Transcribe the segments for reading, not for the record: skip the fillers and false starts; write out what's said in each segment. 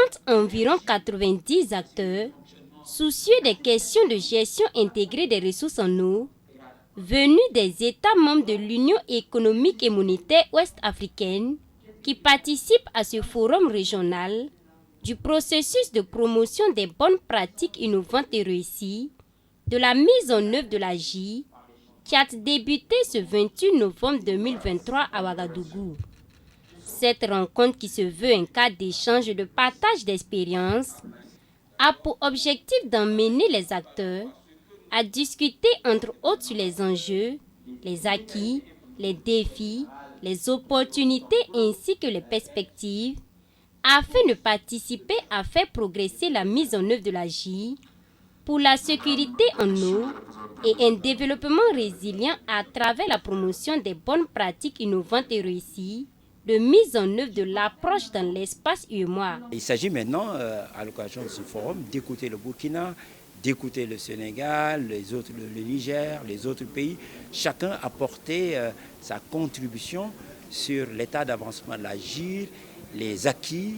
compte environ 90 acteurs soucieux des questions de gestion intégrée des ressources en eau, venus des États membres de l'Union économique et monétaire ouest-africaine qui participent à ce forum régional du processus de promotion des bonnes pratiques innovantes et réussies, de la mise en œuvre de la GIE, qui a débuté ce 28 novembre 2023 à Ouagadougou. Cette rencontre, qui se veut un cadre d'échange et de partage d'expériences, a pour objectif d'emmener les acteurs à discuter entre autres sur les enjeux, les acquis, les défis, les opportunités ainsi que les perspectives, afin de participer à faire progresser la mise en œuvre de la GIE pour la sécurité en eau et un développement résilient à travers la promotion des bonnes pratiques innovantes et réussies de mise en œuvre de l'approche dans l'espace UEMOA. Il s'agit maintenant, à l'occasion de ce forum, d'écouter le Burkina, d'écouter le Sénégal, les autres, le Niger, les autres pays. Chacun apporter sa contribution sur l'état d'avancement de la GIE, les acquis,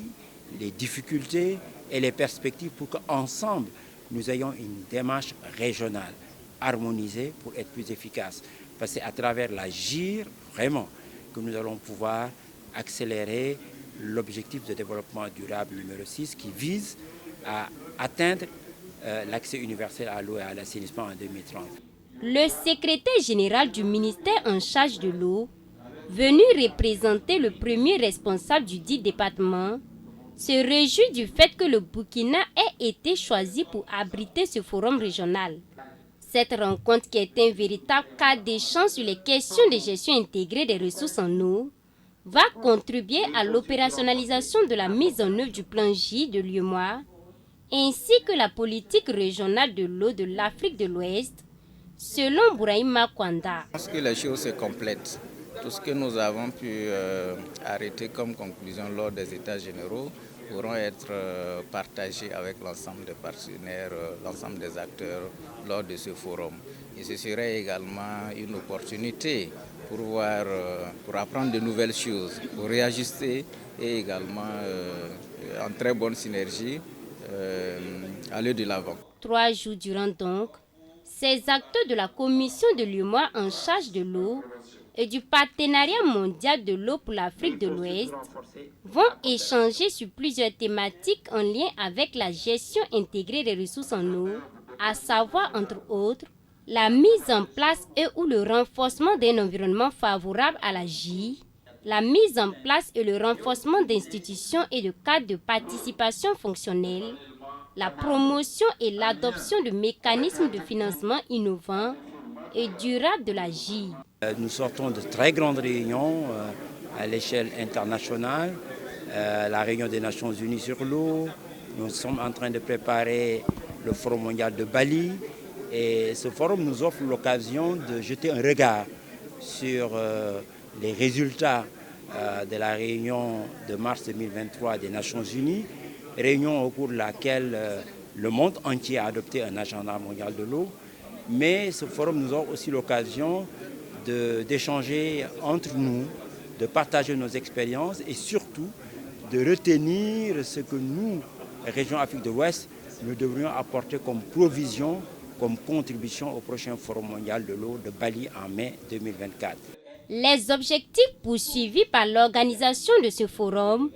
les difficultés et les perspectives pour qu'ensemble, nous ayons une démarche régionale, harmonisée pour être plus efficace. Parce que c'est à travers la GIE, vraiment, que nous allons pouvoir accélérer l'objectif de développement durable numéro 6 qui vise à atteindre l'accès universel à l'eau et à l'assainissement en 2030. Le secrétaire général du ministère en charge de l'eau, venu représenter le premier responsable du dit département, se réjouit du fait que le Burkina ait été choisi pour abriter ce forum régional. Cette rencontre, qui est un véritable cadre d'échange sur les questions de gestion intégrée des ressources en eau, va contribuer à l'opérationnalisation de la mise en œuvre du plan GIE de l'UEMOA, ainsi que la politique régionale de l'eau de l'Afrique de l'Ouest, selon Bouraïma Kwanda. Je pense que les choses se complètent. Tout ce que nous avons pu arrêter comme conclusion lors des États généraux pourront être partagés avec l'ensemble des partenaires, l'ensemble des acteurs lors de ce forum. Et ce serait également une opportunité pour apprendre de nouvelles choses, pour réajuster et également en très bonne synergie aller de l'avant. 3 jours durant donc, ces acteurs de la commission de l'UEMOA en charge de l'eau et du partenariat mondial de l'eau pour l'Afrique de l'Ouest vont échanger sur plusieurs thématiques en lien avec la gestion intégrée des ressources en eau, à savoir entre autres la mise en place et ou le renforcement d'un environnement favorable à la GIE, la mise en place et le renforcement d'institutions et de cadres de participation fonctionnelle, la promotion et l'adoption de mécanismes de financement innovants et durables de la GIE. Nous sortons de très grandes réunions à l'échelle internationale, la réunion des Nations Unies sur l'eau. Nous sommes en train de préparer le Forum mondial de Bali. Et ce forum nous offre l'occasion de jeter un regard sur les résultats de la réunion de mars 2023 des Nations Unies, réunion au cours de laquelle le monde entier a adopté un agenda mondial de l'eau. Mais ce forum nous offre aussi l'occasion d'échanger entre nous, de partager nos expériences et surtout de retenir ce que nous, région Afrique de l'Ouest, nous devrions apporter comme provision, comme contribution au prochain Forum mondial de l'eau de Bali en mai 2024. Les objectifs poursuivis par l'organisation de ce forum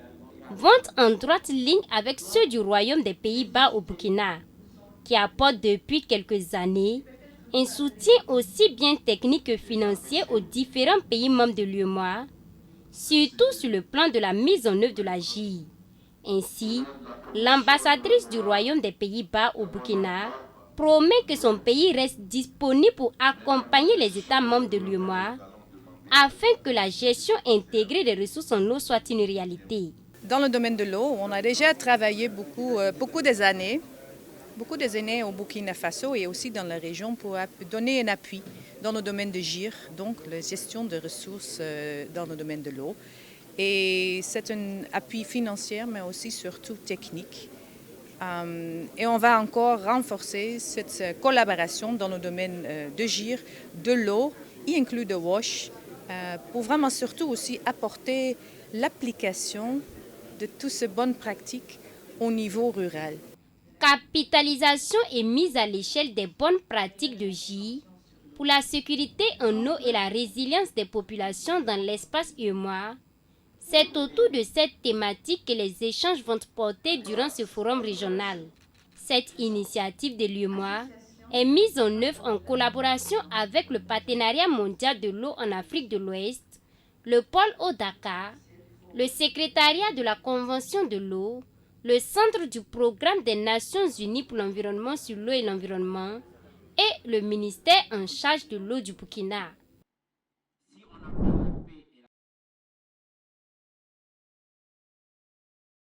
vont en droite ligne avec ceux du Royaume des Pays-Bas au Burkina, qui apporte depuis quelques années un soutien aussi bien technique que financier aux différents pays membres de l'UEMOA, surtout sur le plan de la mise en œuvre de la GIE. Ainsi, l'ambassadrice du Royaume des Pays-Bas au Burkina promet que son pays reste disponible pour accompagner les États membres de l'UEMOA afin que la gestion intégrée des ressources en eau soit une réalité. Dans le domaine de l'eau, on a déjà travaillé beaucoup des années au Burkina Faso et aussi dans la région pour donner un appui dans le domaine de GIR, donc la gestion de ressources dans le domaine de l'eau. Et c'est un appui financier, mais aussi surtout technique. Et on va encore renforcer cette collaboration dans le domaine de GIR, de l'eau, y inclus de WASH, pour vraiment surtout aussi apporter l'application de toutes ces bonnes pratiques au niveau rural. Capitalisation et mise à l'échelle des bonnes pratiques de GIE pour la sécurité en eau et la résilience des populations dans l'espace UEMOA. C'est autour de cette thématique que les échanges vont porter durant ce forum régional. Cette initiative de l'UEMOA est mise en œuvre en collaboration avec le Partenariat mondial de l'eau en Afrique de l'Ouest, le pôle au Dakar, le secrétariat de la Convention de l'eau, le centre du programme des Nations Unies pour l'environnement sur l'eau et l'environnement et le ministère en charge de l'eau du Burkina.